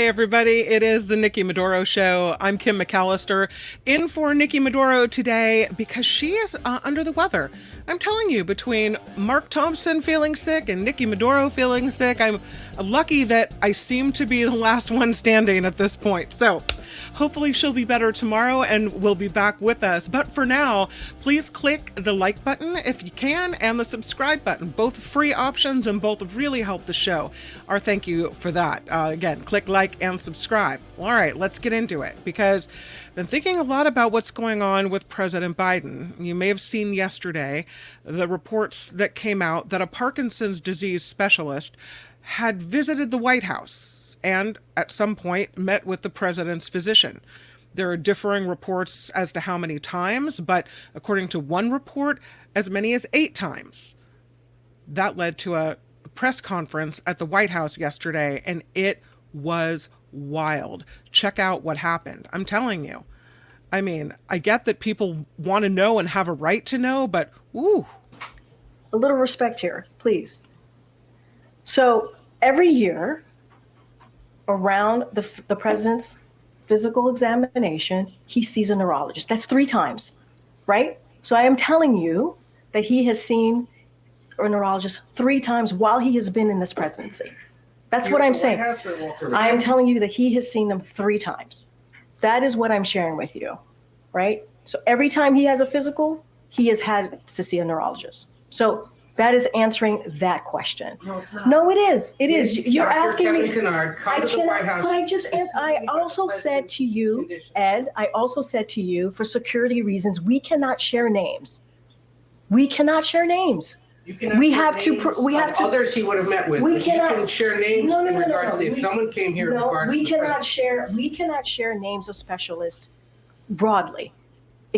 everybody. It is the Nikki Medoro Show. I'm Kim McAllister, in for Nikki Medoro today because she is under the weather. I'm telling you, between Mark Thompson feeling sick and Nikki Medoro feeling sick, I'm lucky that I seem to be the last one standing at this point. So hopefully she'll be better tomorrow and will be back with us. But for now, please click the like button if you can and the subscribe button. Both free options and both really help the show. Our thank you for that. Again, click like and subscribe. All right, let's get into it because I've been thinking a lot about what's going on with President Biden. You may have seen yesterday the reports that came out that a Parkinson's disease specialist had visited the White House and at some point met with the president's physician. There are differing reports as to how many times, but according to one report, as many as 8 times. That led to a press conference at the White House yesterday, and it was wild. Check out what happened. I'm telling you. I mean, I get that people want to know and have a right to know, but ooh. A little respect here, please. So every year around the president's physical examination, he sees a neurologist. That's 3 times, right? So I am telling you that he has seen a neurologist 3 times while he has been in this presidency. That's what I'm saying. I am telling you that he has seen them 3 times. That is what I'm sharing with you, right? So every time he has a physical, he has had to see a neurologist. So that is answering that question. No, it's not. No, it is. It is. You're asking me. I also said to you, Ed, I also said to you, for security reasons, we cannot share names. We cannot share names. We have to. Others he would have met with. We cannot. You can share names in regards to if someone came here. No, we cannot share. We cannot share names of specialists broadly,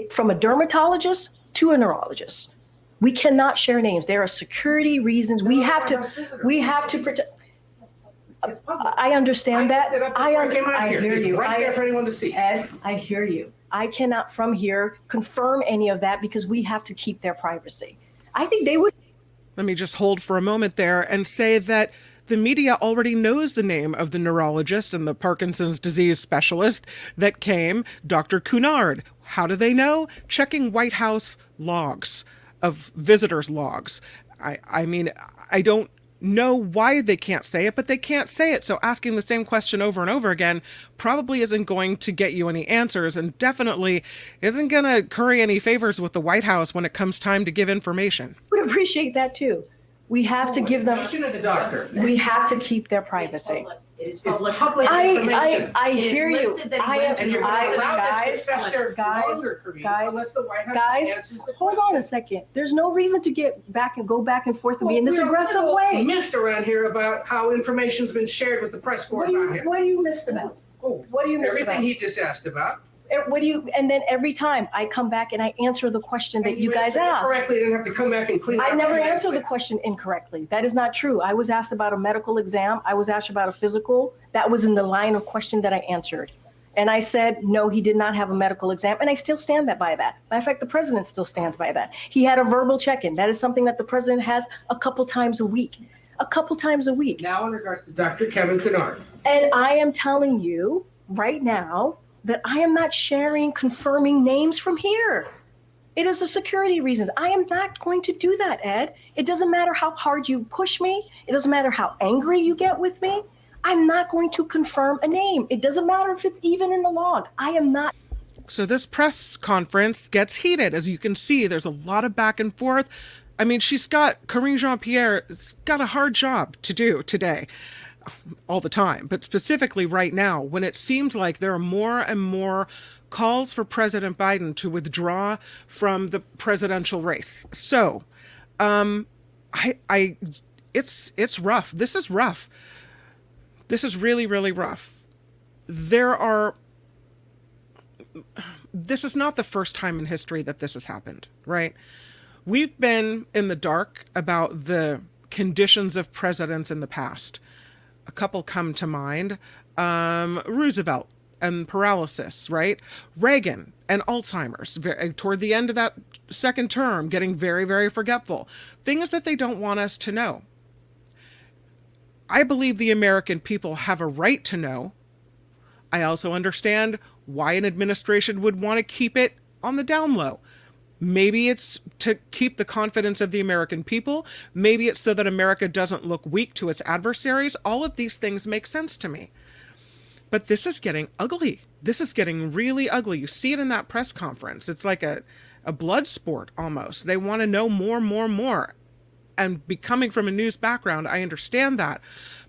from a dermatologist to a neurologist. We cannot share names. There are security reasons. We have to protect. I understand that. I hear you. Right there for anyone to see. Ed, I hear you. I cannot from here confirm any of that because we have to keep their privacy. I think they would. Let me just hold for a moment there and say that the media already knows the name of the neurologist and the Parkinson's disease specialist that came, Dr. Cunard. How do they know? Checking White House logs of visitors' logs. I mean, I don't know why they can't say it, but they can't say it. So asking the same question over and over again probably isn't going to get you any answers and definitely isn't going to curry any favors with the White House when it comes time to give information. Would appreciate that too. We have to give them. The doctor. We have to keep their privacy. It is public information. I hear you. Guys, hold on a second. There's no reason to go back and forth and be in this aggressive way. Missed around here about how information's been shared with the press corps around here. What do you missed about? What do you miss about? Everything he just asked about. And then every time I come back and I answer the question that you guys asked. Correctly, you didn't have to come back and clean up. I never answered the question incorrectly. That is not true. I was asked about a medical exam. I was asked about a physical. That was in the line of question that I answered. And I said, no, he did not have a medical exam. And I still stand by that. Matter of fact, the president still stands by that. He had a verbal check-in. That is something that the president has a couple times a week. Now in regards to Dr. Kevin Kennard. And I am telling you right now that I am not confirming names from here. It is the security reasons. I am not going to do that, Ed. It doesn't matter how hard you push me. It doesn't matter how angry you get with me. I'm not going to confirm a name. It doesn't matter if it's even in the log. I am not. So this press conference gets heated. As you can see, there's a lot of back and forth. I mean, Karine Jean-Pierre's got a hard job to do today. All the time, but specifically right now, when it seems like there are more and more calls for President Biden to withdraw from the presidential race. So, it's rough. This is rough. This is really, really rough. This is not the first time in history that this has happened, right? We've been in the dark about the conditions of presidents in the past. A couple come to mind. Roosevelt and paralysis, right? Reagan and Alzheimer's, toward the end of that second term, getting very, very forgetful. Things that they don't want us to know. I believe the American people have a right to know I also understand why an administration would want to keep it on the down low. Maybe it's to keep the confidence of the American people. Maybe it's so that America doesn't look weak to its adversaries. All of these things make sense to me. But this is getting ugly. This is getting really ugly. You see it in that press conference. It's like a blood sport almost. They want to know more. And coming from a news background, I understand that.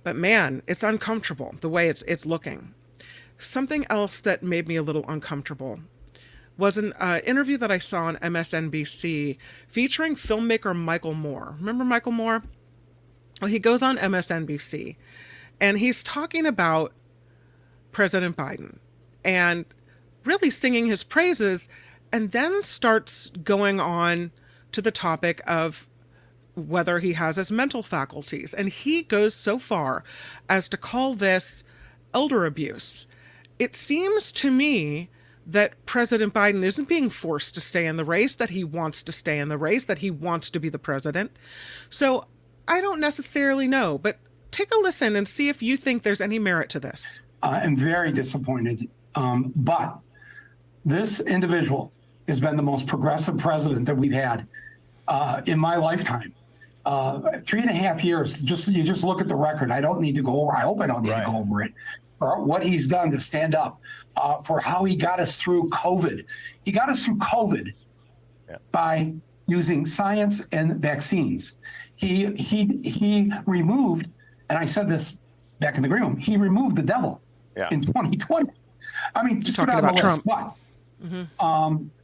But man, it's uncomfortable the way it's looking. Something else that made me a little uncomfortable was an interview that I saw on MSNBC featuring filmmaker Michael Moore. Remember Michael Moore? Well, he goes on MSNBC and he's talking about President Biden and really singing his praises, and then starts going on to the topic of whether he has his mental faculties. And he goes so far as to call this elder abuse. It seems to me that President Biden isn't being forced to stay in the race, that he wants to stay in the race, that he wants to be the president. So I don't necessarily know, but take a listen and see if you think there's any merit to this. I'm very disappointed. But this individual has been the most progressive president that we've had in my lifetime. 3.5 years, you just look at the record. I don't need to go over, I hope I don't need to go over it, or what he's done to stand up for how he got us through COVID. He got us through COVID by using science and vaccines. He removed, and I said this back in the green room, he removed the devil in 2020. I mean, just talking about Trump. But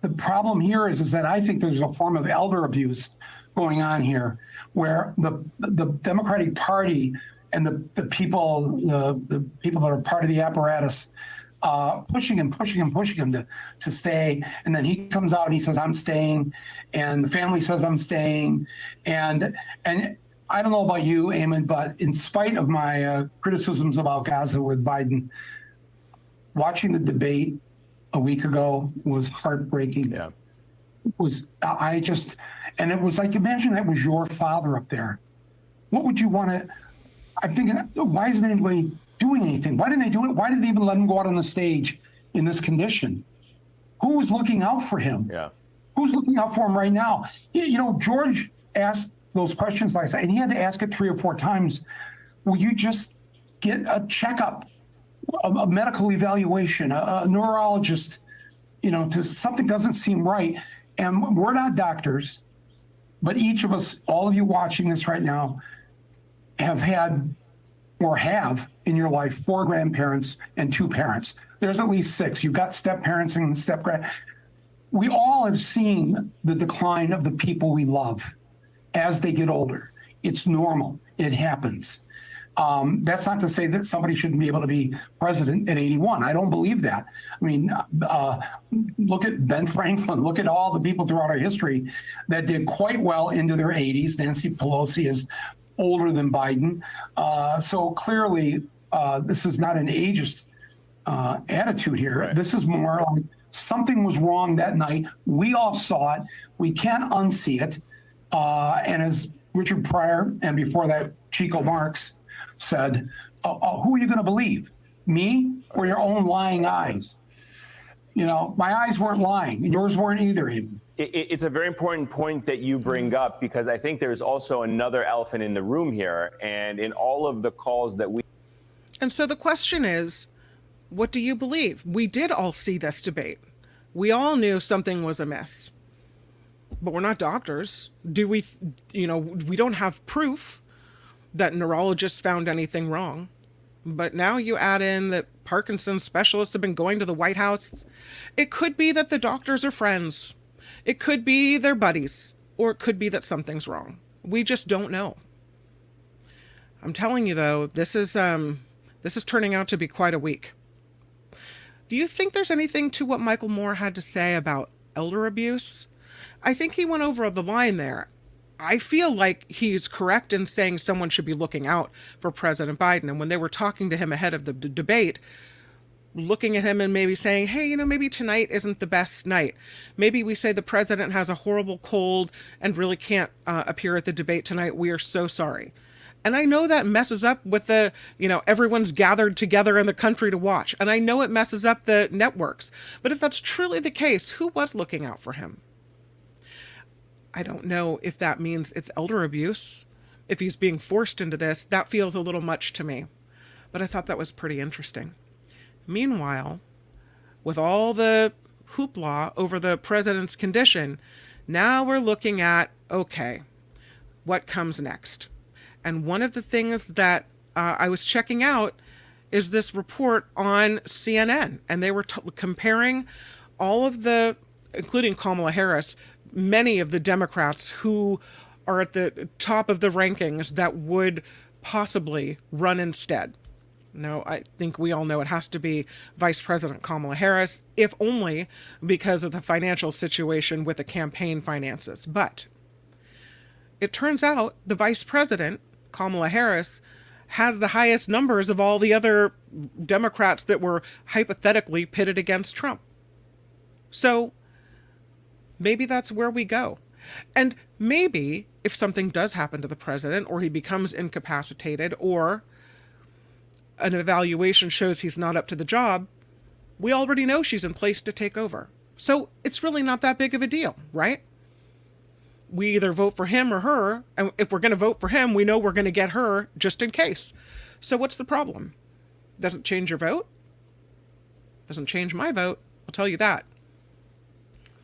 the problem here is that I think there's a form of elder abuse going on here, where the Democratic Party and the people that are part of the apparatus pushing him to stay, and then he comes out and he says, I'm staying, and the family says I'm staying, and I don't know about you, Eamon, but in spite of my criticisms about Gaza with Biden, watching the debate a week ago was heartbreaking. Yeah. It was, and it was like, imagine that was your father up there. What would you want to, I'm thinking, why isn't anybody doing anything? Why didn't they do it? Why did they even let him go out on the stage in this condition? Who was looking out for him? Yeah. Who's looking out for him right now? You know, George asked those questions, like I said, and he had to ask it 3 or 4 times. Will you just get a checkup, a medical evaluation, a neurologist, you know, something doesn't seem right. And we're not doctors, but each of us, all of you watching this right now, have had or have in your life 4 grandparents and 2 parents. There's at least 6. You've got step parents and step grand. We all have seen the decline of the people we love as they get older. It's normal. It happens. That's not to say that somebody shouldn't be able to be president at 81. I don't believe that. I mean, look at Ben Franklin. Look at all the people throughout our history that did quite well into their 80s. Nancy Pelosi is older than Biden. So clearly, this is not an ageist attitude here. Right. This is more like something was wrong that night. We all saw it. We can't unsee it. And as Richard Pryor and before that Chico Marx said, who are you going to believe? Me or your own lying eyes? You know, my eyes weren't lying. Yours weren't either, even. It's a very important point that you bring up, because I think there's also another elephant in the room here. And in all of the calls that we... And so the question is, what do you believe? We did all see this debate. We all knew something was amiss. But we're not doctors. Do we, you know, we don't have proof that neurologists found anything wrong. But now you add in that Parkinson specialists have been going to the White House. It could be that the doctors are friends. It could be they're buddies, or it could be that something's wrong. We just don't know. I'm telling you though, this is turning out to be quite a week. Do you think there's anything to what Michael Moore had to say about elder abuse? I think he went over the line there. I feel like he's correct in saying someone should be looking out for President Biden. And when they were talking to him ahead of the debate, looking at him and maybe saying, hey, you know, maybe tonight isn't the best night. Maybe we say the president has a horrible cold and really can't appear at the debate tonight. We are so sorry. And I know that messes up with the, everyone's gathered together in the country to watch. And I know it messes up the networks. But if that's truly the case, who was looking out for him? I don't know if that means it's elder abuse. If he's being forced into this, that feels a little much to me. But I thought that was pretty interesting. Meanwhile, with all the hoopla over the president's condition, now we're looking at, okay, what comes next? And one of the things that I was checking out is this report on CNN. And they were comparing all of the, including Kamala Harris, many of the Democrats who are at the top of the rankings that would possibly run instead. No, I think we all know it has to be Vice President Kamala Harris, if only because of the financial situation with the campaign finances. But it turns out the Vice President, Kamala Harris, has the highest numbers of all the other Democrats that were hypothetically pitted against Trump. So maybe that's where we go. And maybe if something does happen to the president, or he becomes incapacitated, or an evaluation shows he's not up to the job, we already know she's in place to take over. So it's really not that big of a deal, right? We either vote for him or her, and if we're going to vote for him, we know we're going to get her just in case. So what's the problem? Doesn't change your vote? Doesn't change my vote, I'll tell you that.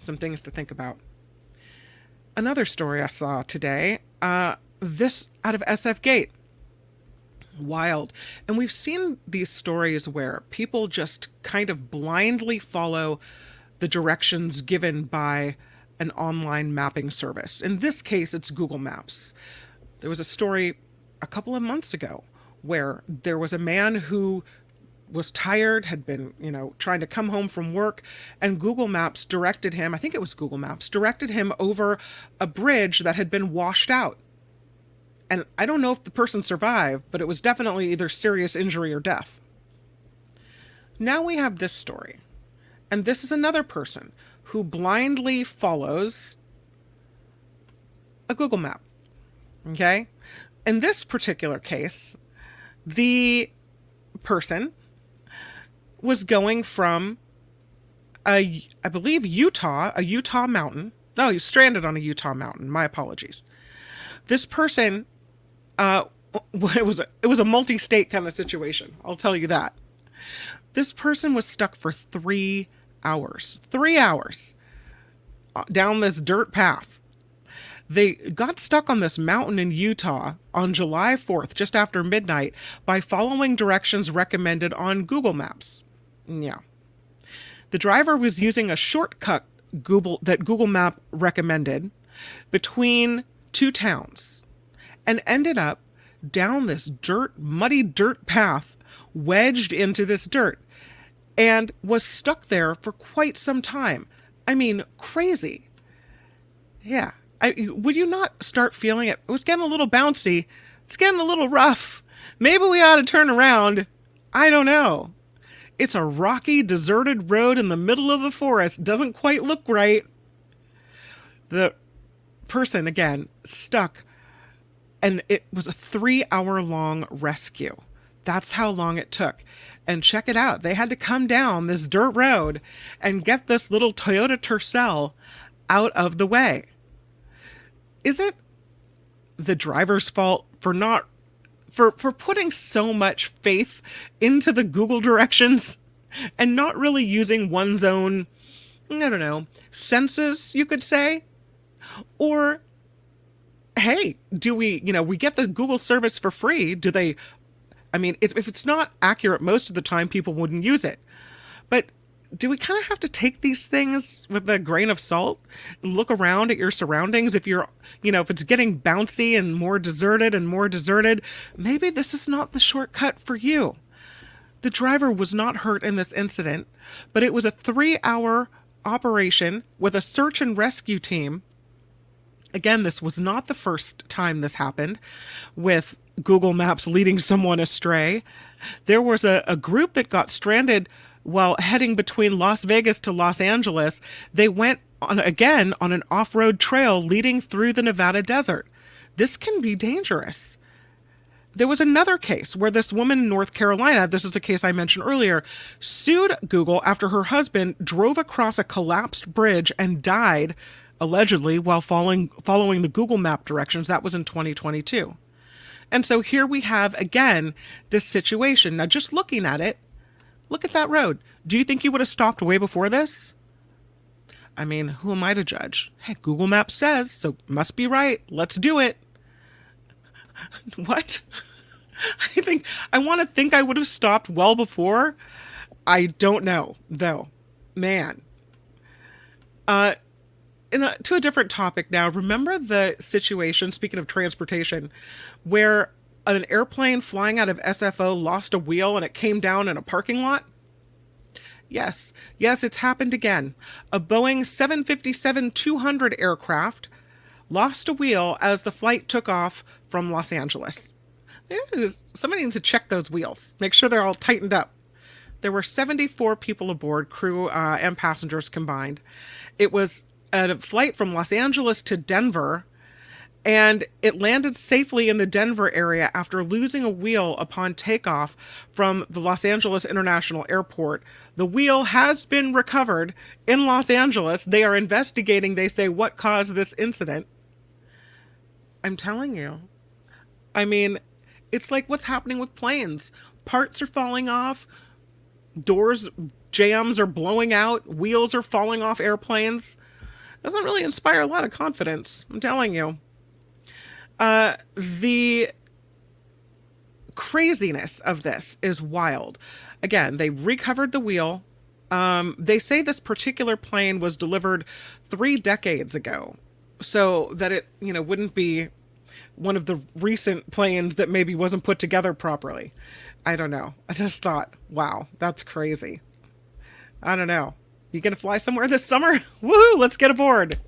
Some things to think about. Another story I saw today, this out of SF Gate. Wild. And we've seen these stories where people just kind of blindly follow the directions given by an online mapping service. In this case, it's Google Maps. There was a story a couple of months ago where there was a man who was tired, had been, trying to come home from work, and Google Maps directed him, I think it was Google Maps, directed him over a bridge that had been washed out. And I don't know if the person survived, but it was definitely either serious injury or death. Now we have this story. And this is another person who blindly follows a Google map. Okay? In this particular case, the person was going from I believe Utah, a Utah mountain. No, he was stranded on a Utah mountain. My apologies. This person, it was a multi-state kind of situation. I'll tell you that. This person was stuck for 3 hours. 3 hours down this dirt path. They got stuck on this mountain in Utah on July 4th, just after midnight, by following directions recommended on Google Maps. Yeah. The driver was using a shortcut that Google Map recommended between two towns and ended up down this muddy dirt path, wedged into this dirt, and was stuck there for quite some time. I mean, crazy. Yeah. Would you not start feeling it? It was getting a little bouncy. It's getting a little rough. Maybe we ought to turn around. I don't know. It's a rocky, deserted road in the middle of the forest. Doesn't quite look right. The person, again, stuck. And it was a 3-hour-long rescue. That's how long it took. And check it out. They had to come down this dirt road and get this little Toyota Tercel out of the way. Is it the driver's fault for putting so much faith into the Google directions and not really using one's own, I don't know, senses, you could say? Or, hey, do we get the Google service for free? Do they, if it's not accurate most of the time, people wouldn't use it. But do we kind of have to take these things with a grain of salt? Look around at your surroundings. If if it's getting bouncy and more deserted, maybe this is not the shortcut for you. The driver was not hurt in this incident, but it was a 3-hour operation with a search and rescue team. Again, this was not the first time this happened with Google Maps leading someone astray. There was a group that got stranded while heading between Las Vegas to Los Angeles. They went on an off-road trail leading through the Nevada desert. This can be dangerous. there was another case where this woman in North Carolina, this is the case I mentioned earlier, sued Google after her husband drove across a collapsed bridge and died, allegedly, while following the Google Map directions. That was in 2022. And so here we have, again, this situation. Now, just looking at it, look at that road. Do you think you would have stopped way before this? I mean, who am I to judge? Hey, Google Maps says, so must be right. Let's do it. What? I want to think I would have stopped well before. I don't know, though. Man. To a different topic now. Remember the situation, speaking of transportation, where an airplane flying out of SFO lost a wheel and it came down in a parking lot? Yes, it's happened again. A Boeing 757-200 aircraft lost a wheel as the flight took off from Los Angeles. Somebody needs to check those wheels, make sure they're all tightened up. There were 74 people aboard, crew and passengers combined. It was a flight from Los Angeles to Denver, and it landed safely in the Denver area after losing a wheel upon takeoff from the Los Angeles International Airport. The wheel has been recovered in Los Angeles. They are investigating, they say, what caused this incident. I'm telling you. I mean, it's like what's happening with planes. Parts are falling off, doors, jams are blowing out, wheels are falling off airplanes. Doesn't really inspire a lot of confidence, I'm telling you. The craziness of this is wild. Again, they recovered the wheel. They say this particular plane was delivered 3 decades ago, so that it, wouldn't be one of the recent planes that maybe wasn't put together properly. I don't know. I just thought, wow, that's crazy. I don't know. You gonna fly somewhere this summer? Woohoo! Let's get aboard.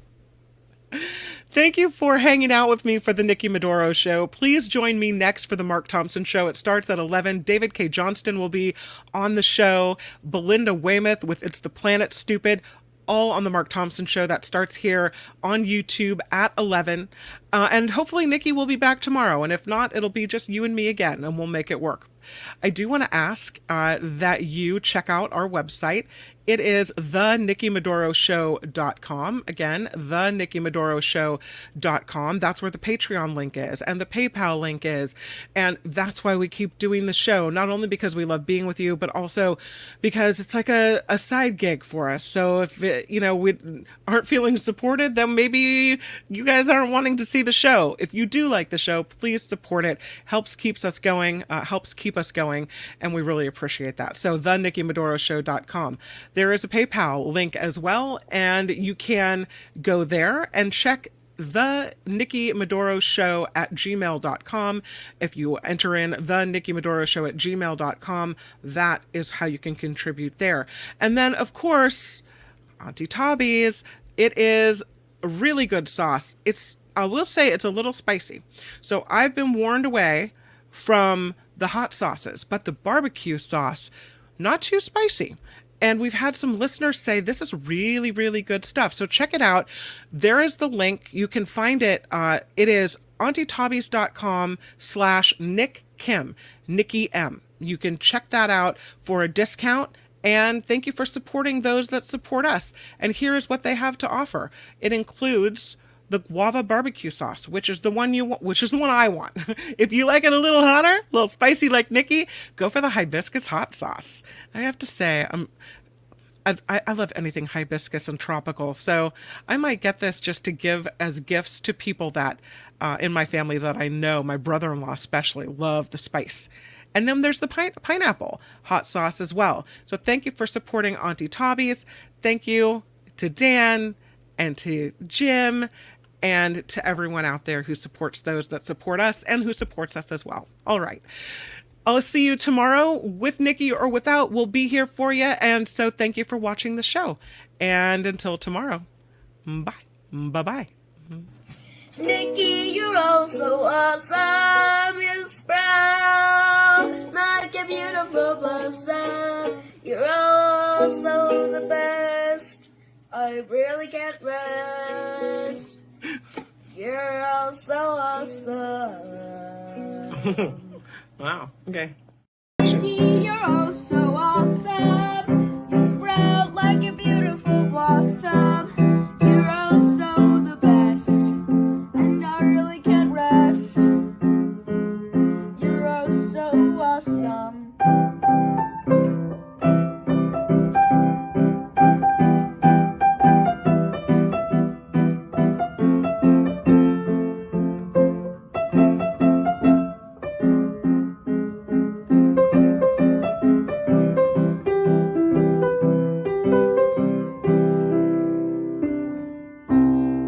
Thank you for hanging out with me for the Nikki Medoro Show. Please join me next for the Mark Thompson Show. It starts at 11. David K. Johnston will be on the show. Belinda Weymouth with It's the Planet Stupid. All on the Mark Thompson Show. That starts here on YouTube at 11. And hopefully Nikki will be back tomorrow. And if not, it'll be just you and me again, and we'll make it work. I do want to ask that you check out our website. It is thenikkimedoroshow.com. Again, thenikkimedoroshow.com. That's where the Patreon link is and the PayPal link is. And that's why we keep doing the show, not only because we love being with you, but also because it's like a side gig for us. So if, we aren't feeling supported, then maybe you guys aren't wanting to see the show. If you do like the show, please support it. Helps keep us going, and we really appreciate that. So thenikkimedoroshow.com. There is a PayPal link as well, and you can go there and check the Nikki Medoro Show at gmail.com. If you enter in the Nikki Medoro Show at gmail.com, that is how you can contribute there. And then, of course, Auntie Toes. It is a really good sauce. I will say it's a little spicy. So I've been warned away from the hot sauces, but the barbecue sauce, not too spicy. And we've had some listeners say this is really, really good stuff. So check it out. There is the link. You can find it. It is auntietobies.com/Nick Kim, Nikki M. You can check that out for a discount. And thank you for supporting those that support us. And here's what they have to offer. It includes the guava barbecue sauce, which is the one I want. If you like it a little hotter, a little spicy like Nikki, go for the hibiscus hot sauce. I have to say, I love anything hibiscus and tropical, so I might get this just to give as gifts to people that in my family that I know, my brother-in-law especially, love the spice. And then there's the pineapple hot sauce as well. So thank you for supporting Auntie Tobies. Thank you to Dan and to Jim and to everyone out there who supports those that support us and who supports us as well. All right. I'll see you tomorrow with Nikki or without. We'll be here for you. And so thank you for watching the show. And until tomorrow, bye. Bye-bye. Nikki, you're all so awesome. You're proud, like a beautiful blossom. You're also the best. I really can't rest. You're all so awesome. Wow. Okay. Nikki, you're oh so awesome. You sprout like a beautiful blossom.